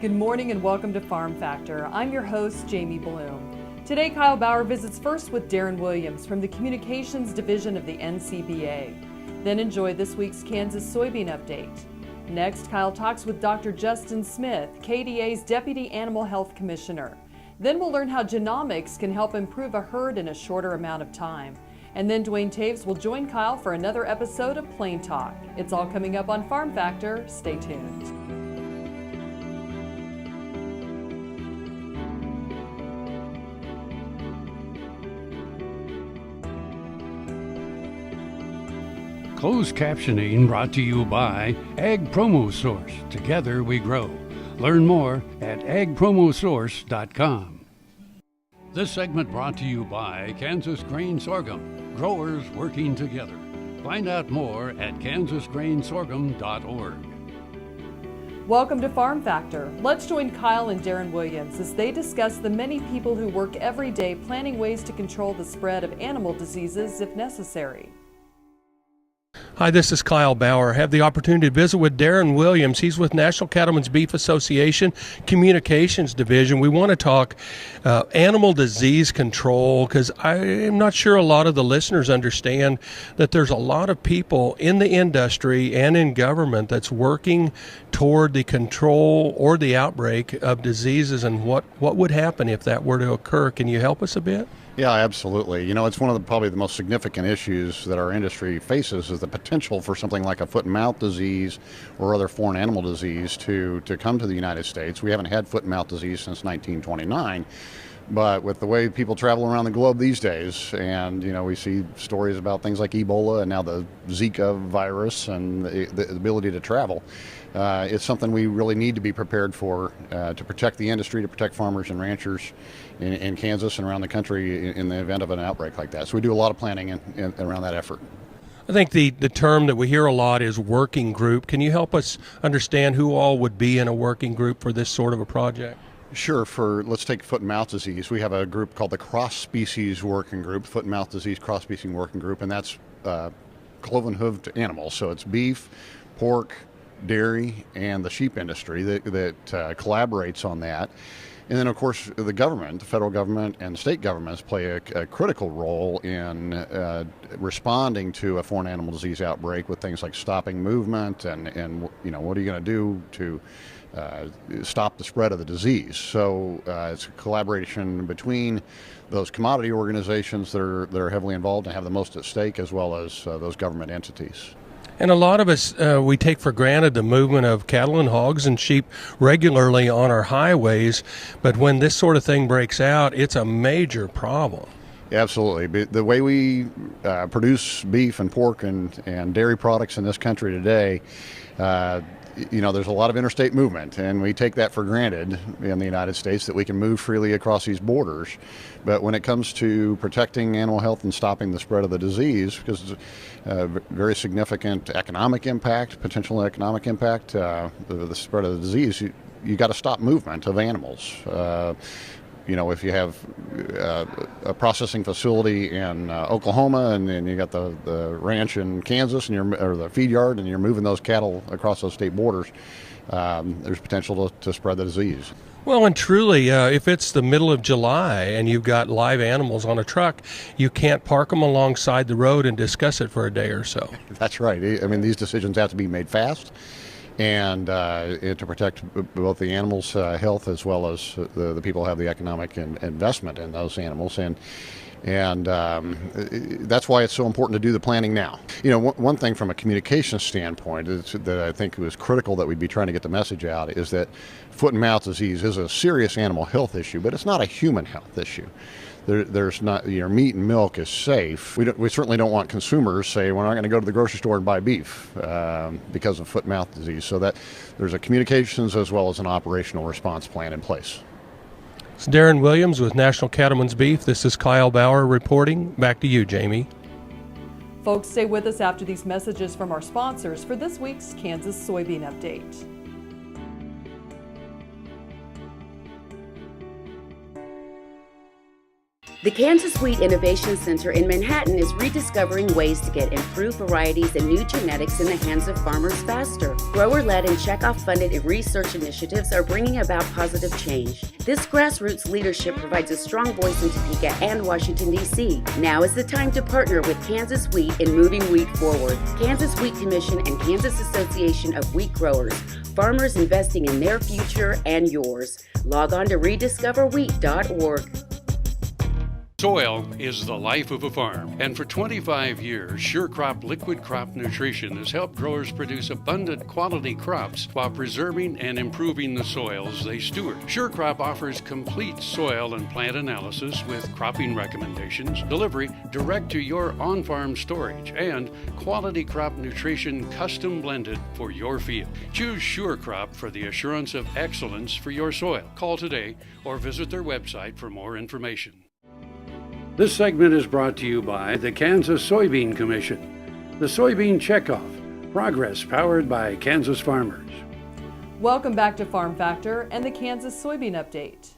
Good morning and welcome to Farm Factor. I'm your host, Jamie Bloom. Today, Kyle Bauer visits first with Darren Williams from the Communications Division of the NCBA. Then enjoy this week's Kansas Soybean update. Next, Kyle talks with Dr. Justin Smith, KDA's Deputy Animal Health Commissioner. Then we'll learn how genomics can help improve a herd in a shorter amount of time. And then Duane Toews will join Kyle for another episode of Plain Talk. It's all coming up on Farm Factor. Stay tuned. Closed captioning brought to you by Ag Promo Source. Together we grow. Learn more at agpromosource.com. This segment brought to you by Kansas Grain Sorghum. Growers working together. Find out more at kansasgrainsorghum.org. Welcome to Farm Factor. Let's join Kyle and Darren Williams as they discuss the many people who work every day planning ways to control the spread of animal diseases if necessary. Hi, this is Kyle Bauer. I have the opportunity to visit with Darren Williams. He's with National Cattlemen's Beef Association Communications Division. We want to talk animal disease control because I am not sure a lot of the listeners understand that there's a lot of people in the industry and in government that's working toward the control or the outbreak of diseases and what would happen if that were to occur. Can you help us a bit? Yeah, absolutely. You know, it's one of probably the most significant issues that our industry faces is the potential for something like a foot and mouth disease or other foreign animal disease to come to the United States. We haven't had foot and mouth disease since 1929. But with the way people travel around the globe these days, and, you know, we see stories about things like Ebola and now the Zika virus and the ability to travel, it's something we really need to be prepared for to protect the industry, to protect farmers and ranchers in Kansas and around the country in the event of an outbreak like that. So we do a lot of planning around that effort. I think the term that we hear a lot is working group. Can you help us understand who all would be in a working group for this sort of a project? Sure. Let's take foot and mouth disease. We have a group called the Cross-Species Working Group, Foot and Mouth Disease Cross-Species Working Group, and that's cloven-hooved animals. So it's beef, pork, dairy, and the sheep industry that collaborates on that. And then, of course, the government, the federal government and state governments play a critical role in responding to a foreign animal disease outbreak with things like stopping movement and you know, what are you going to do to stop the spread of the disease. So it's a collaboration between those commodity organizations that are heavily involved and have the most at stake, as well as those government entities. And a lot of us, we take for granted the movement of cattle and hogs and sheep regularly on our highways, but when this sort of thing breaks out, it's a major problem. Absolutely. The way we produce beef and pork and dairy products in this country today, you know, there's a lot of interstate movement, and we take that for granted in the United States that we can move freely across these borders. But when it comes to protecting animal health and stopping the spread of the disease, because it's a very significant economic impact, potential economic impact, the spread of the disease, you got to stop movement of animals. You know, if you have a processing facility in Oklahoma and then you got the ranch in Kansas and or the feed yard and you're moving those cattle across those state borders, there's potential to spread the disease. Well, and truly, if it's the middle of July and you've got live animals on a truck, you can't park them alongside the road and discuss it for a day or so. That's right. I mean, these decisions have to be made fast. And to protect both the animals' health as well as the people who have the economic investment in those animals. And that's why it's so important to do the planning now. You know, one thing from a communication standpoint that I think was critical that we'd be trying to get the message out is that foot and mouth disease is a serious animal health issue, but it's not a human health issue. There's not, your meat and milk is safe. We certainly don't want consumers say we're not going to go to the grocery store and buy beef because of foot and mouth disease. So that there's a communications as well as an operational response plan in place. It's Darren Williams with National Cattlemen's Beef. This is Kyle Bauer reporting. Back to you, Jamie. Folks, stay with us after these messages from our sponsors for this week's Kansas Soybean Update. The Kansas Wheat Innovation Center in Manhattan is rediscovering ways to get improved varieties and new genetics in the hands of farmers faster. Grower-led and checkoff-funded research initiatives are bringing about positive change. This grassroots leadership provides a strong voice in Topeka and Washington, D.C. Now is the time to partner with Kansas Wheat in moving wheat forward. Kansas Wheat Commission and Kansas Association of Wheat Growers. Farmers investing in their future and yours. Log on to rediscoverwheat.org. Soil is the life of a farm, and for 25 years, SureCrop Liquid Crop Nutrition has helped growers produce abundant quality crops while preserving and improving the soils they steward. SureCrop offers complete soil and plant analysis with cropping recommendations, delivery direct to your on-farm storage, and quality crop nutrition custom blended for your field. Choose SureCrop for the assurance of excellence for your soil. Call today or visit their website for more information. This segment is brought to you by the Kansas Soybean Commission, the Soybean Checkoff, progress powered by Kansas farmers. Welcome back to Farm Factor and the Kansas Soybean Update.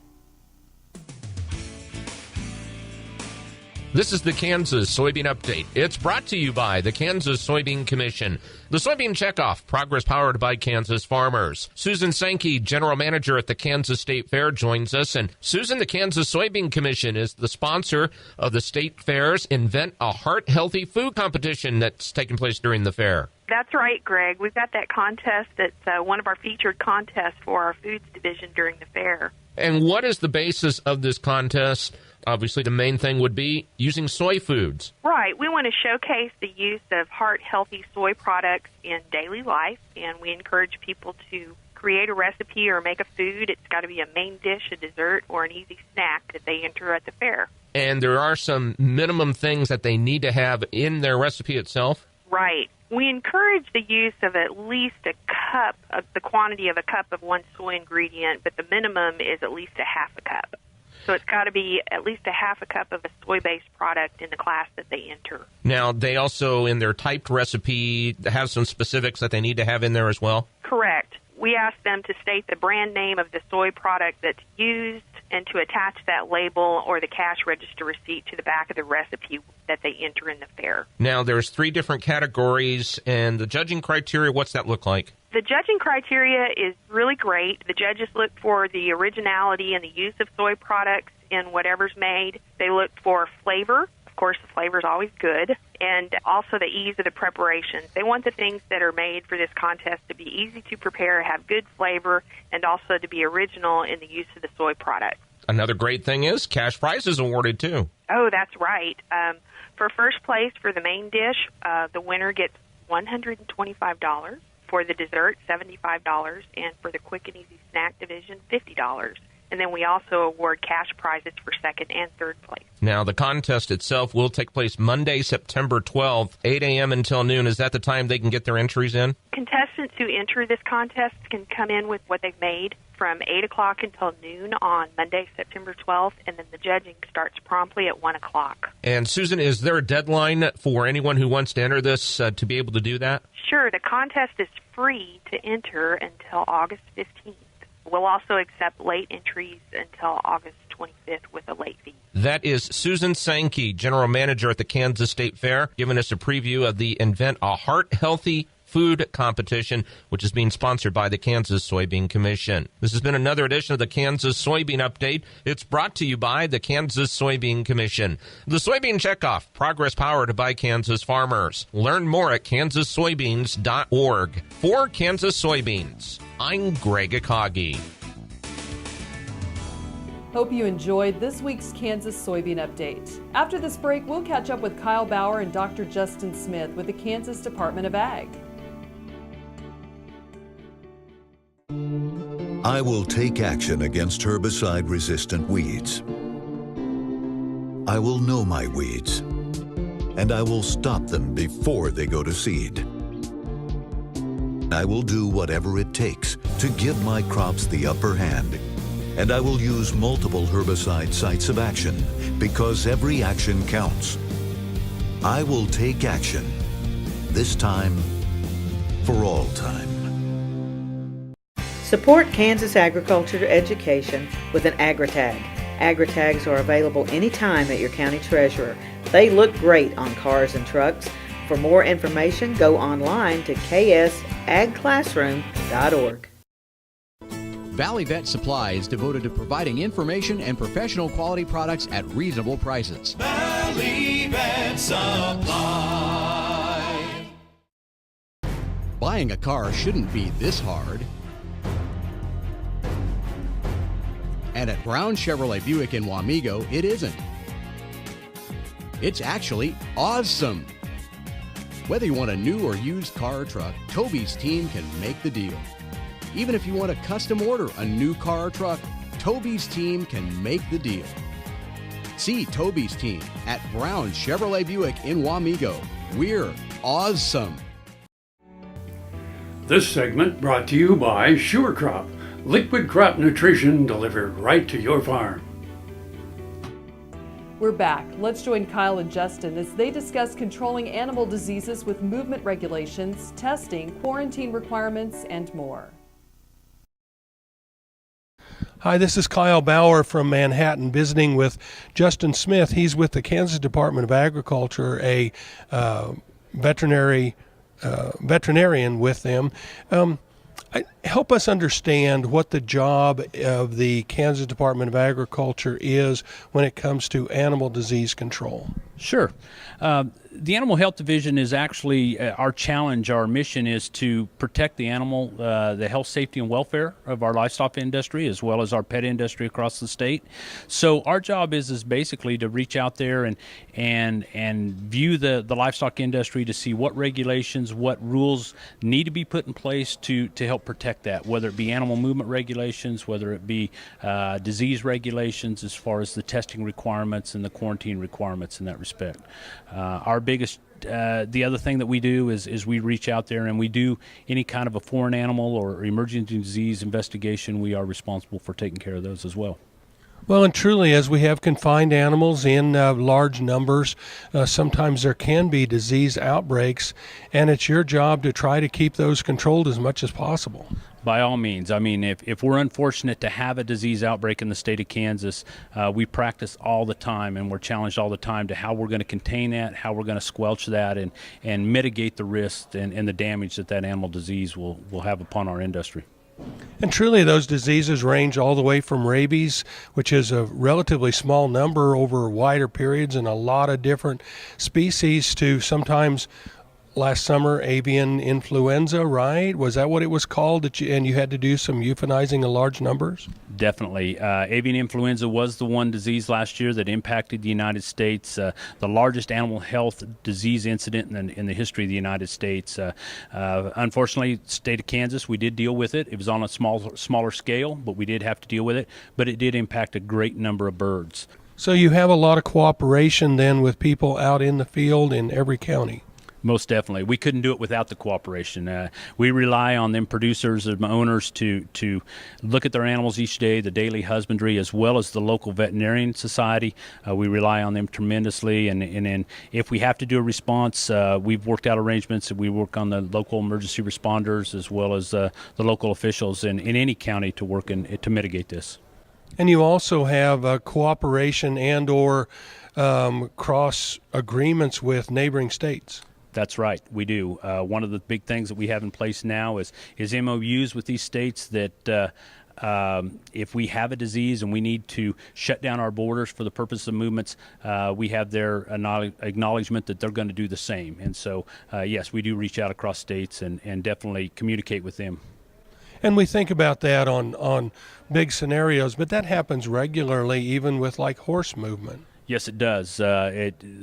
This is the Kansas Soybean Update. It's brought to you by the Kansas Soybean Commission. The Soybean Checkoff, progress powered by Kansas farmers. Susan Sankey, General Manager at the Kansas State Fair, joins us. And Susan, the Kansas Soybean Commission is the sponsor of the State Fair's Invent a Heart Healthy Food competition that's taking place during the fair. That's right, Greg. We've got that contest. It's one of our featured contests for our foods division during the fair. And what is the basis of this contest? Obviously, the main thing would be using soy foods. Right. We want to showcase the use of heart-healthy soy products in daily life, and we encourage people to create a recipe or make a food. It's got to be a main dish, a dessert, or an easy snack that they enter at the fair. And there are some minimum things that they need to have in their recipe itself? Right. We encourage the use of at least a cup, of the quantity of a cup of one soy ingredient, but the minimum is at least a half a cup. So it's got to be at least a half a cup of a soy-based product in the class that they enter. Now, they also, in their typed recipe, have some specifics that they need to have in there as well? Correct. We ask them to state the brand name of the soy product that's used and to attach that label or the cash register receipt to the back of the recipe that they enter in the fair. Now, there's 3 different categories, and the judging criteria, what's that look like? The judging criteria is really great. The judges look for the originality and the use of soy products in whatever's made. They look for flavor. Of course, the flavor is always good. And also the ease of the preparation. They want the things that are made for this contest to be easy to prepare, have good flavor, and also to be original in the use of the soy product. Another great thing is cash prizes awarded, too. Oh, that's right. For first place for the main dish, the winner gets $125. For the dessert, $75, and for the quick and easy snack division, $50. And then we also award cash prizes for second and third place. Now, the contest itself will take place Monday, September 12th, 8 a.m. until noon. Is that the time they can get their entries in? Contestants who enter this contest can come in with what they've made from 8 o'clock until noon on Monday, September 12th, and then the judging starts promptly at 1 o'clock. And, Susan, is there a deadline for anyone who wants to enter this to be able to do that? Sure. The contest is free to enter until August 15th. We'll also accept late entries until August 25th with a late fee. That is Susan Sankey, General Manager at the Kansas State Fair, giving us a preview of the Invent a Heart Healthy Food competition, which is being sponsored by the Kansas Soybean Commission. This has been another edition of the Kansas Soybean Update. It's brought to you by the Kansas Soybean Commission. The Soybean Checkoff, progress powered by Kansas farmers. Learn more at kansassoybeans.org. For Kansas Soybeans, I'm Greg Akagi. Hope you enjoyed this week's Kansas Soybean Update. After this break, we'll catch up with Kyle Bauer and Dr. Justin Smith with the Kansas Department of Ag. I will take action against herbicide-resistant weeds. I will know my weeds, and I will stop them before they go to seed. I will do whatever it takes to give my crops the upper hand, and I will use multiple herbicide sites of action because every action counts. I will take action, this time for all time. Support Kansas agriculture education with an AgriTag. Agri-tags are available anytime at your county treasurer. They look great on cars and trucks. For more information, go online to ksagclassroom.org. Valley Vet Supply is devoted to providing information and professional quality products at reasonable prices. Valley Vet Supply. Buying a car shouldn't be this hard. And at Brown Chevrolet Buick in Wamego, it isn't. It's actually awesome. Whether you want a new or used car or truck, Toby's team can make the deal. Even if you want to custom order a new car or truck, Toby's team can make the deal. See Toby's team at Brown Chevrolet Buick in Wamego. We're awesome. This segment brought to you by Sure Crop, liquid crop nutrition delivered right to your farm. We're back. Let's join Kyle and Justin as they discuss controlling animal diseases with movement regulations, testing, quarantine requirements, and more. Hi, this is Kyle Bauer from Manhattan visiting with Justin Smith. He's with the Kansas Department of Agriculture, a veterinarian with them. Help us understand what the job of the Kansas Department of Agriculture is when it comes to animal disease control. Sure. The Animal Health Division is actually our challenge. Our mission is to protect the animal, the health, safety, and welfare of our livestock industry, as well as our pet industry across the state. So our job is basically to reach out there and view the livestock industry to see what regulations, what rules need to be put in place to help protect that, whether it be animal movement regulations, whether it be disease regulations as far as the testing requirements and the quarantine requirements in that respect. The other thing that we do is we reach out there and we do any kind of a foreign animal or emergency disease investigation. We are responsible for taking care of those as well. Well, and truly, as we have confined animals in large numbers, sometimes there can be disease outbreaks, and it's your job to try to keep those controlled as much as possible. By all means. I mean, if we're unfortunate to have a disease outbreak in the state of Kansas, we practice all the time and we're challenged all the time to how we're going to contain that, how we're going to squelch that, and mitigate the risk and the damage that animal disease will have upon our industry. And truly, those diseases range all the way from rabies, which is a relatively small number over wider periods and a lot of different species, to sometimes last summer avian influenza, right? Was that what it was called? And you had to do some euthanizing of large numbers? Definitely. Avian influenza was the one disease last year that impacted the United States, the largest animal health disease incident in the history of the United States. Unfortunately, state of Kansas, we did deal with it. It was on a smaller scale, but we did have to deal with it. But it did impact a great number of birds. So you have a lot of cooperation then with people out in the field in every county? Most definitely. We couldn't do it without the cooperation. We rely on them producers and owners to look at their animals each day, the daily husbandry, as well as the local veterinarian society. We rely on them tremendously. And if we have to do a response, we've worked out arrangements. We work on the local emergency responders as well as the local officials in any county to work to mitigate this. And you also have cooperation and or cross agreements with neighboring states. That's right, we do. One of the big things that we have in place now is MOUs with these states that if we have a disease and we need to shut down our borders for the purpose of movements, we have their acknowledgement that they're going to do the same. And so, yes, we do reach out across states and definitely communicate with them. And we think about that on big scenarios, but that happens regularly, even with like horse movement. Yes, it does.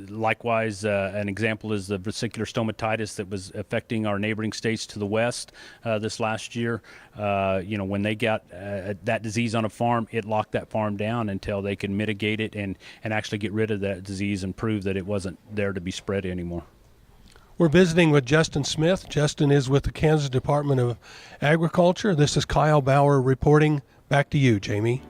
Likewise, an example is the vesicular stomatitis that was affecting our neighboring states to the west this last year. When they got that disease on a farm, it locked that farm down until they could mitigate it and actually get rid of that disease and prove that it wasn't there to be spread anymore. We're visiting with Justin Smith. Justin is with the Kansas Department of Agriculture. This is Kyle Bauer reporting. Back to you, Jamie.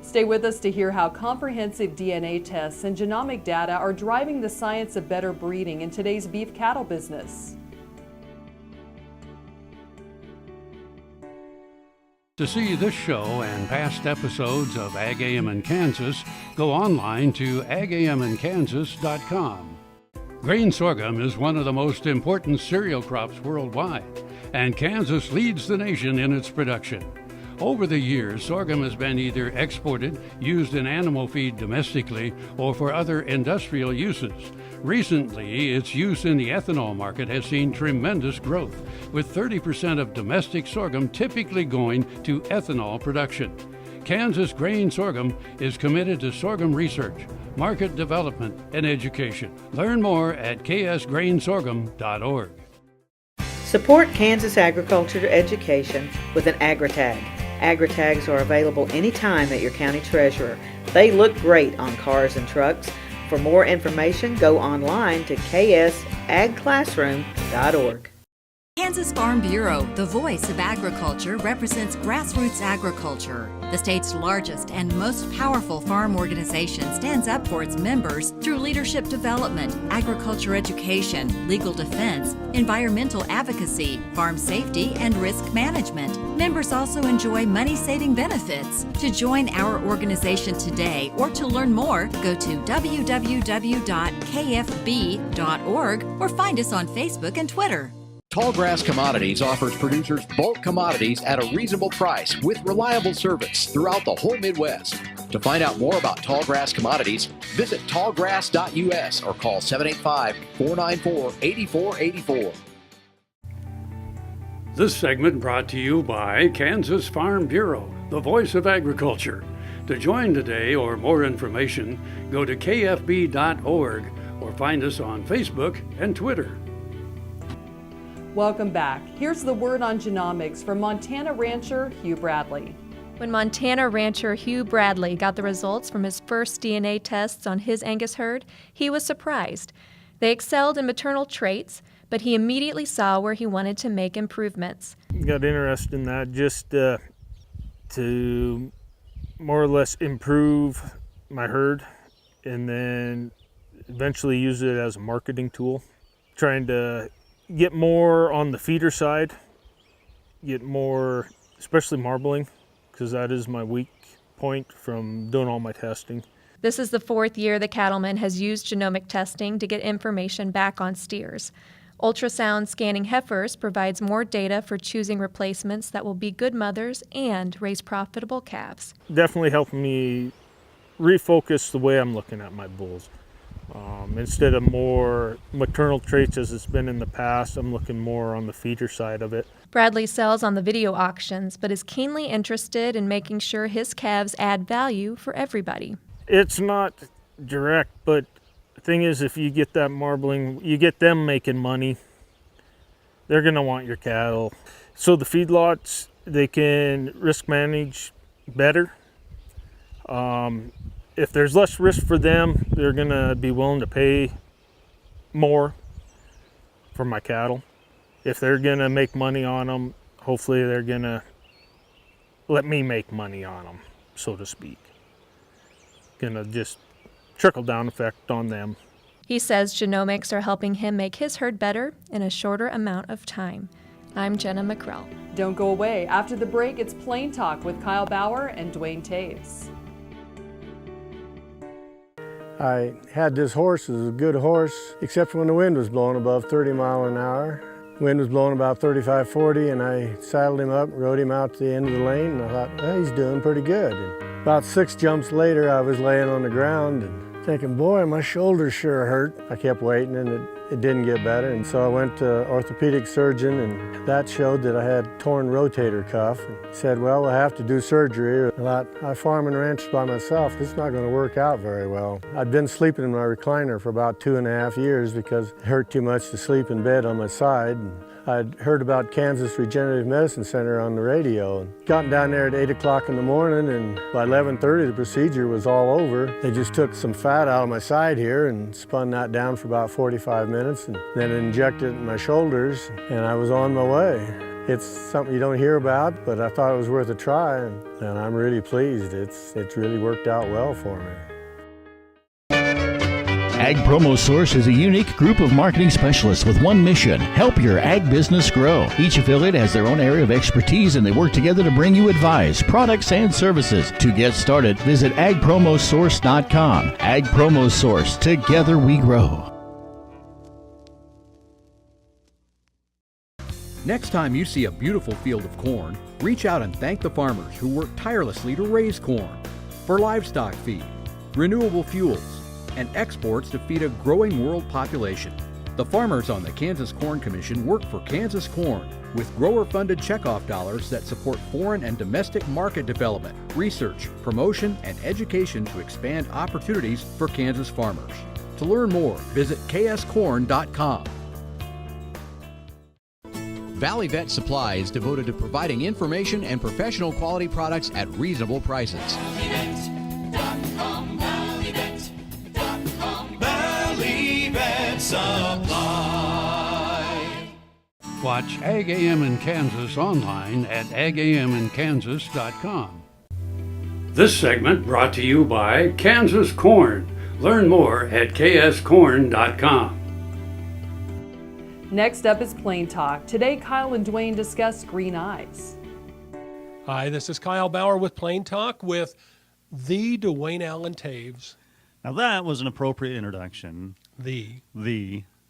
Stay with us to hear how comprehensive DNA tests and genomic data are driving the science of better breeding in today's beef cattle business. To see this show and past episodes of Ag AM in Kansas, go online to agamandkansas.com. Grain sorghum is one of the most important cereal crops worldwide, and Kansas leads the nation in its production. Over the years, sorghum has been either exported, used in animal feed domestically, or for other industrial uses. Recently, its use in the ethanol market has seen tremendous growth, with 30% of domestic sorghum typically going to ethanol production. Kansas Grain Sorghum is committed to sorghum research, market development, and education. Learn more at ksgrainsorghum.org. Support Kansas agriculture education with an AgriTag. AgriTags are available anytime at your county treasurer. They look great on cars and trucks. For more information, go online to ksagclassroom.org. Kansas Farm Bureau, the voice of agriculture, represents grassroots agriculture. The state's largest and most powerful farm organization stands up for its members through leadership development, agriculture education, legal defense, environmental advocacy, farm safety, and risk management. Members also enjoy money-saving benefits. To join our organization today or to learn more, go to www.kfb.org or find us on Facebook and Twitter. Tallgrass Commodities offers producers bulk commodities at a reasonable price with reliable service throughout the whole Midwest. To find out more about Tallgrass Commodities, visit tallgrass.us or call 785-494-8484. This segment brought to you by Kansas Farm Bureau, the voice of agriculture. To join today or more information, go to kfb.org or find us on Facebook and Twitter. Welcome back. Here's the word on genomics from Montana rancher Hugh Bradley. When Montana rancher Hugh Bradley got the results from his first DNA tests on his Angus herd, he was surprised. They excelled in maternal traits, but he immediately saw where he wanted to make improvements. Got interested in that just to more or less improve my herd and then eventually use it as a marketing tool, trying to get more on the feeder side, get more, especially marbling, because that is my weak point from doing all my testing. This is the fourth year the cattleman has used genomic testing to get information back on steers. Ultrasound scanning heifers provides more data for choosing replacements that will be good mothers and raise profitable calves. Definitely helping me refocus the way I'm looking at my bulls. Instead of more maternal traits as it's been in the past, I'm looking more on the feeder side of it. Bradley sells on the video auctions, but is keenly interested in making sure his calves add value for everybody. It's not direct, but the thing is, if you get that marbling, you get them making money, they're going to want your cattle. So the feedlots, they can risk manage better. If there's less risk for them, they're going to be willing to pay more for my cattle. If they're going to make money on them, hopefully they're going to let me make money on them, so to speak. Going to just trickle-down effect on them. He says genomics are helping him make his herd better in a shorter amount of time. I'm Jenna McCrell. Don't go away. After the break, it's Plain Talk with Kyle Bauer and Duane Toews. I had this horse, it was a good horse, except when the wind was blowing above 30 miles an hour. Wind was blowing about 35, 40, and I saddled him up, rode him out to the end of the lane, and I thought, well, he's doing pretty good. And about 6 jumps later, I was laying on the ground and thinking, boy, my shoulders sure hurt. I kept waiting, and it didn't get better, and so I went to orthopedic surgeon, and that showed that I had torn rotator cuff. And said, well, we'll have to do surgery. I thought, I farm and ranch by myself. This is not going to work out very well. I'd been sleeping in my recliner for about 2.5 years because it hurt too much to sleep in bed on my side. And I'd heard about Kansas Regenerative Medicine Center on the radio and gotten down there at 8 o'clock in the morning, and by 11:30 the procedure was all over. They just took some fat out of my side here and spun that down for about 45 minutes and then injected it in my shoulders, and I was on my way. It's something you don't hear about, but I thought it was worth a try, and I'm really pleased. It's really worked out well for me. Ag Promo Source is a unique group of marketing specialists with one mission: help your ag business grow. Each affiliate has their own area of expertise, and they work together to bring you advice, products, and services. To get started, visit agpromosource.com. Ag Promo Source. Together we grow. Next time you see a beautiful field of corn, reach out and thank the farmers who work tirelessly to raise corn for livestock feed, renewable fuels, and exports to feed a growing world population. The farmers on the Kansas Corn Commission work for Kansas Corn with grower-funded checkoff dollars that support foreign and domestic market development, research, promotion, and education to expand opportunities for Kansas farmers. To learn more, visit kscorn.com. Valley Vet Supply is devoted to providing information and professional quality products at reasonable prices. Supply. Watch Ag AM in Kansas online at agaminkansas.com. This segment brought to you by Kansas Corn. Learn more at kscorn.com. Next up is Plain Talk. Today, Kyle and Duane discuss green eyes. Hi, this is Kyle Bauer with Plain Talk with the Duane Allen Toews. Now that was an appropriate introduction. The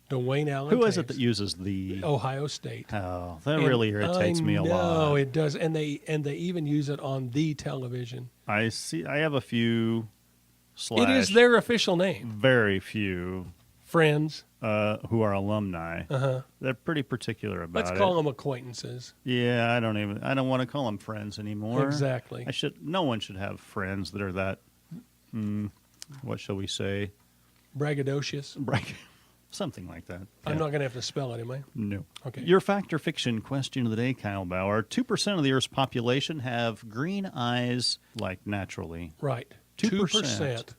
Duane Allen Who Toews. is it that uses the? Ohio State. Oh, that really irritates me a lot. No, it does, and they even use it on the television. I see. I have a few. It is their official name. Very few friends who are alumni. Uh-huh. They're pretty particular about it. Let's call them acquaintances. Yeah, I don't want to call them friends anymore. Exactly. No one should have friends that are that. What shall we say? Braggadocious. Something like that. I'm not going to have to spell it, am I? No. Okay. Your fact or fiction question of the day, Kyle Bauer. 2% of the Earth's population have green eyes, like naturally. Right. 2%.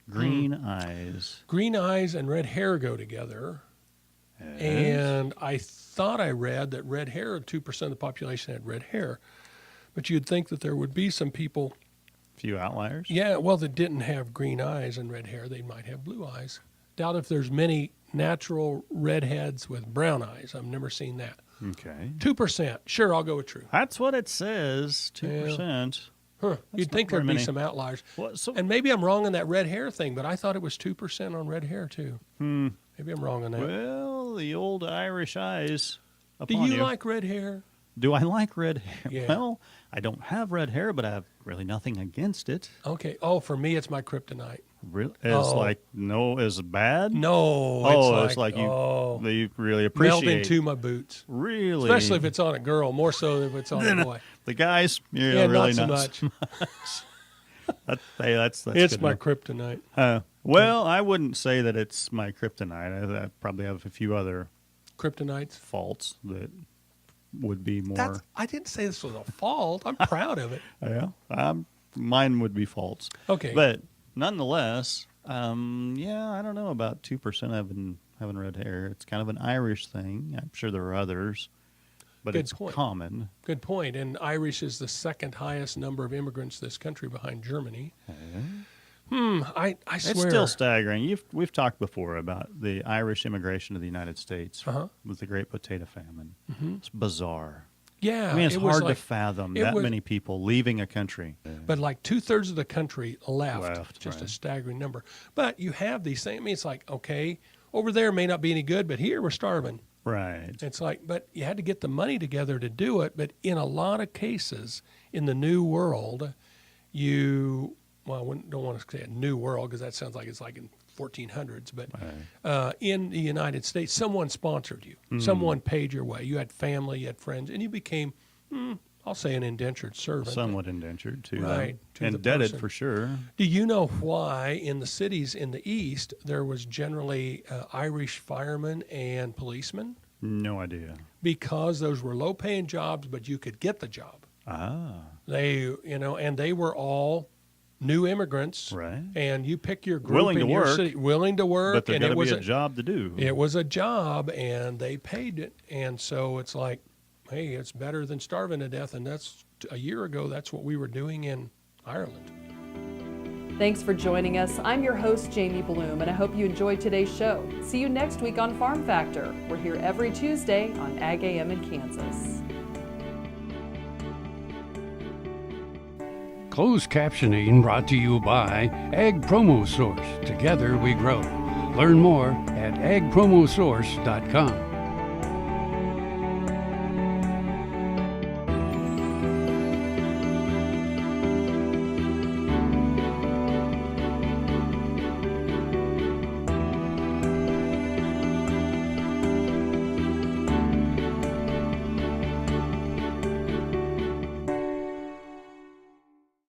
Green eyes. Green eyes and red hair go together. Yes. And I thought I read that red hair, 2% of the population had red hair. But you'd think that there would be some people. Few outliers? Yeah, well, that didn't have green eyes and red hair. They might have blue eyes. Doubt if there's many natural redheads with brown eyes. I've never seen that. Okay. 2%. Sure, I'll go with true. That's what it says, 2%. Yeah. Huh. You'd think there'd be some outliers. And maybe I'm wrong on that red hair thing, but I thought it was 2% on red hair, too. Maybe I'm wrong on that. Well, the old Irish eyes Do upon you like red hair? Do I like red hair? Yeah. Well, I don't have red hair, but I have really nothing against it. Okay. Oh, for me, it's my kryptonite. Really? Is bad? No. It's like you really appreciate. Melt into my boots. Really? Especially if it's on a girl, more so if it's on a boy. The guys, really not so much. That's it's good my enough. kryptonite. Well, I wouldn't say that it's my kryptonite. I probably have a few other kryptonites faults that would be more. I didn't say this was a fault. I'm proud of it. Yeah, mine would be faults. Okay, but nonetheless, I don't know about 2% having red hair. It's kind of an Irish thing. I'm sure there are others, but it's common. Good point. And Irish is the second highest number of immigrants to this country behind Germany. I swear. It's still staggering. We've talked before about the Irish immigration to the United States with the Great Potato Famine. It's bizarre. Yeah. I mean, it's hard to fathom many people leaving a country. But like 2/3 of the country left. Just a staggering number. But you have these things. I mean, it's like, okay, over there may not be any good, but here we're starving. Right. It's like, but you had to get the money together to do it. But in a lot of cases in the New World, I don't want to say a new world because that sounds like it's like in 1400s, but in the United States, someone sponsored you. Someone paid your way. You had family, you had friends, and you became, I'll say, an indentured servant. Somewhat indentured, too. Right. Indebted, for sure. Do you know why in the cities in the East there was generally Irish firemen and policemen? No idea. Because those were low-paying jobs, but you could get the job. And they were all new immigrants, right? And you pick your group in your city, willing to work, but there got to be a job to do. It was a job, and they paid it, and so it's like, hey, it's better than starving to death, and that's a year ago. That's what we were doing in Ireland. Thanks for joining us. I'm your host, Jamie Bloom, and I hope you enjoyed today's show. See you next week on Farm Factor. We're here every Tuesday on Ag AM in Kansas. Closed captioning brought to you by Ag Promo Source. Together we grow. Learn more at agpromosource.com.